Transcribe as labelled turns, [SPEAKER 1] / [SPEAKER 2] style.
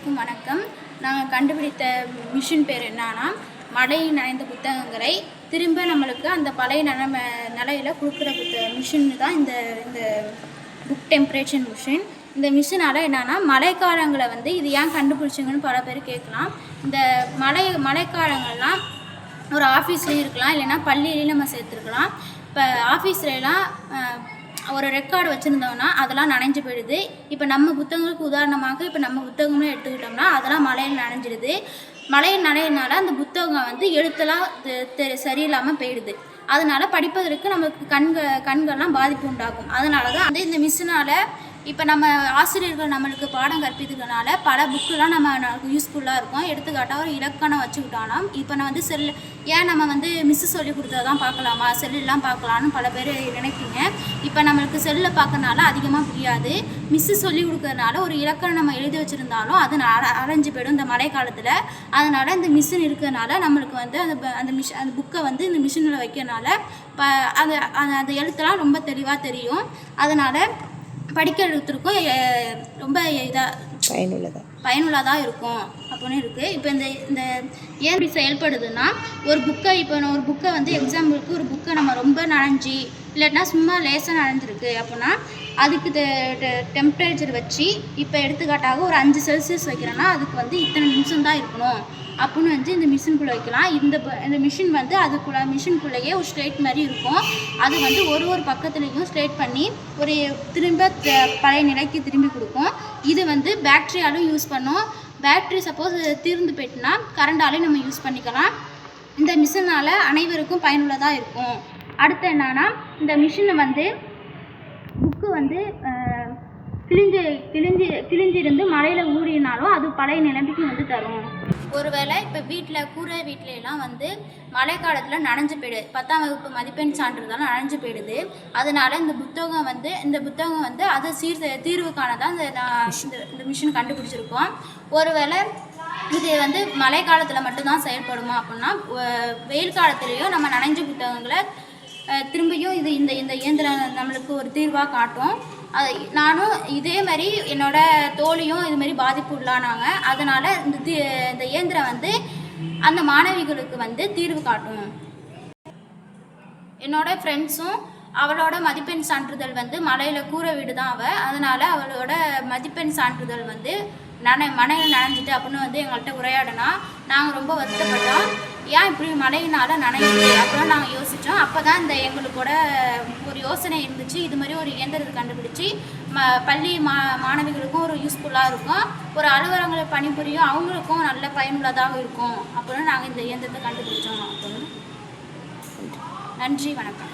[SPEAKER 1] அனைவருக்கும் வணக்கம். நாங்கள் கண்டுபிடித்த மிஷின் பேர் என்னன்னா, மழை நனைந்த புத்தகங்களை திரும்ப நம்மளுக்கு அந்த பழைய நிலையில் கொடுக்குற மிஷின் தான் இந்த இந்த புக் டெம்பரேச்சர் மிஷின். இந்த மிஷினால் என்னென்னா, மழைக்காலங்களை வந்து இது ஏன் கண்டுபிடிச்சிங்கன்னு பல பேர் கேட்கலாம். இந்த மழைக்காலங்கள்லாம் ஒரு ஆஃபீஸ்லேயும் இருக்கலாம், இல்லைன்னா பள்ளியிலையும் நம்ம சேர்த்துருக்கலாம். இப்போ ஆஃபீஸ்லாம் ஒரு ரெக்கார்டு வச்சுருந்தோம்னா அதெல்லாம் நனைஞ்சு போயிடுது. இப்போ நம்ம புத்தகங்களுக்கு உதாரணமாக இப்போ நம்ம புத்தகங்களும் எடுத்துக்கிட்டோம்னா அதெல்லாம் மழையில் நனைஞ்சிடுது. மழையில் நனையினால அந்த புத்தகம் வந்து எழுத்தெல்லாம் சரியில்லாமல் போயிடுது. அதனால் படிப்பதற்கு நமக்கு கண்கள்லாம் பாதிப்பு உண்டாகும். அதனால தான் வந்து இந்த மிஷினால் இப்போ நம்ம ஆசிரியர்கள் நம்மளுக்கு பாடம் கற்பிக்கிறதுனால பல புக்கெலாம் நம்ம யூஸ்ஃபுல்லாக இருக்கும். எடுத்துக்காட்டால் ஒரு இலக்கணம் வச்சுக்கிட்டோன்னா இப்போ நான் வந்து ஏன் நம்ம வந்து மிஸ்ஸு சொல்லி கொடுத்ததான் பார்க்கலாமா, செல்லுலாம் பார்க்கலான்னு பல பேர் நினைப்பீங்க. இப்போ நம்மளுக்கு செல்லில் பார்க்கறனால அதிகமாக புரியாது. மிஸ்ஸு சொல்லி கொடுக்கறதுனால ஒரு இலக்கணம் நம்ம எழுதி வச்சுருந்தாலும் அது அரைஞ்சு போயிடும் இந்த மழை காலத்தில். அதனால் இந்த மிஷின் இருக்கிறதுனால நம்மளுக்கு வந்து அந்த புக்கை வந்து இந்த மிஷினில் வைக்கிறதுனால அந்த எழுத்தெல்லாம் ரொம்ப தெளிவாக தெரியும். அதனால் படிக்கிறதுக்கும் ரொம்ப பயனுள்ளதாக இருக்கும் அப்படின்னு இருக்குது. இப்போ இந்த ஏன் இப்படி செயல்படுதுன்னா, ஒரு புக்கை வந்து எக்ஸாம்பிளுக்கு ஒரு புக்கை நம்ம ரொம்ப நனைஞ்சி இல்லைன்னா சும்மா லேசாக நனைஞ்சிருக்கு அப்படின்னா அதுக்கு டெம்பரேச்சர் வச்சு இப்போ எடுத்துக்காட்டாக ஒரு 5 செல்சியஸ் வைக்கிறோன்னா அதுக்கு வந்து இத்தனை நிமிஷம் தான் இருக்கணும் அப்படின்னு வந்து இந்த மிஷின்குள்ளே வைக்கலாம். இந்த மிஷின் வந்து மிஷின்குள்ளேயே ஒரு ஸ்ட்ரெயிட் மாதிரி இருக்கும். அது வந்து ஒரு பக்கத்துலேயும் ஸ்ட்ரெயிட் பண்ணி ஒரு திரும்ப பழைய நிலைக்கு திரும்பி கொடுக்கும். இது வந்து பேட்ரியாலும் யூஸ் பண்ணோம். பேட்ரி சப்போஸ் தீர்ந்து போயிட்டுனா கரண்டாலையும் நம்ம யூஸ் பண்ணிக்கலாம். இந்த மிஷினால் அனைவருக்கும் பயனுள்ளதாக இருக்கும். அடுத்து என்னன்னா, இந்த மிஷினை வந்து புக்கு வந்து கிழிஞ்சிருந்து மழையில் ஊறினாலும் அது பழைய நிலைமைக்கு வந்து தரும். ஒருவேளை இப்போ கூரை வீட்டிலலாம் வந்து மழை காலத்தில் நனைஞ்சு போயிடுது, 10ஆம் வகுப்பு மதிப்பெண் சான்றிதழ் நனைஞ்சு போயிடுது. அதனால் இந்த புத்தகம் வந்து அதை தீர்வுக்கான தான் இந்த மிஷின் கண்டுபிடிச்சிருக்கோம். ஒருவேளை இது வந்து மழை காலத்தில் மட்டும்தான் செயல்படுமா அப்படின்னா, வெயில் காலத்துலேயும் நம்ம நனைஞ்ச புத்தகங்களை திரும்பியும் இந்த இயந்திரம் நம்மளுக்கு ஒரு தீர்வாக காட்டும். நானும் இதே மாதிரி என்னோடய தோழியும் இது மாதிரி பாதிப்பு உள்ளானாங்க. அதனால் இந்த இயந்திரம் வந்து அந்த மாணவிகளுக்கு வந்து தீர்வு காட்டும். என்னோடய ஃப்ரெண்ட்ஸும் அவளோட மதிப்பெண் சான்றிதழ் வந்து மலையில் கூரை வீடு தான் அதனால் அவளோட மதிப்பெண் சான்றிதழ் வந்து மழையில் நனைஞ்சிட்டு அப்படின்னு வந்து எங்கள்கிட்ட உரையாடினா நாங்கள் ரொம்ப வருத்தப்பட்டோம். ஏன் இப்படி மழையினால் நனையுது அப்படிலாம் நாங்கள் யோசித்தோம். அப்போ தான் எங்களுக்கூட ஒரு யோசனை இருந்துச்சு. இது மாதிரி ஒரு இயந்திரத்தை கண்டுபிடிச்சி பள்ளி மாணவிகளுக்கும் ஒரு யூஸ்ஃபுல்லாக இருக்கும், ஒரு அலுவலகங்களை பணிபுரியும் அவங்களுக்கும் நல்ல பயனுள்ளதாக இருக்கும் அப்படின்னு நாங்கள் இந்த இயந்திரத்தை கண்டுபிடிச்சோம் அப்படின்னு. நன்றி, வணக்கம்.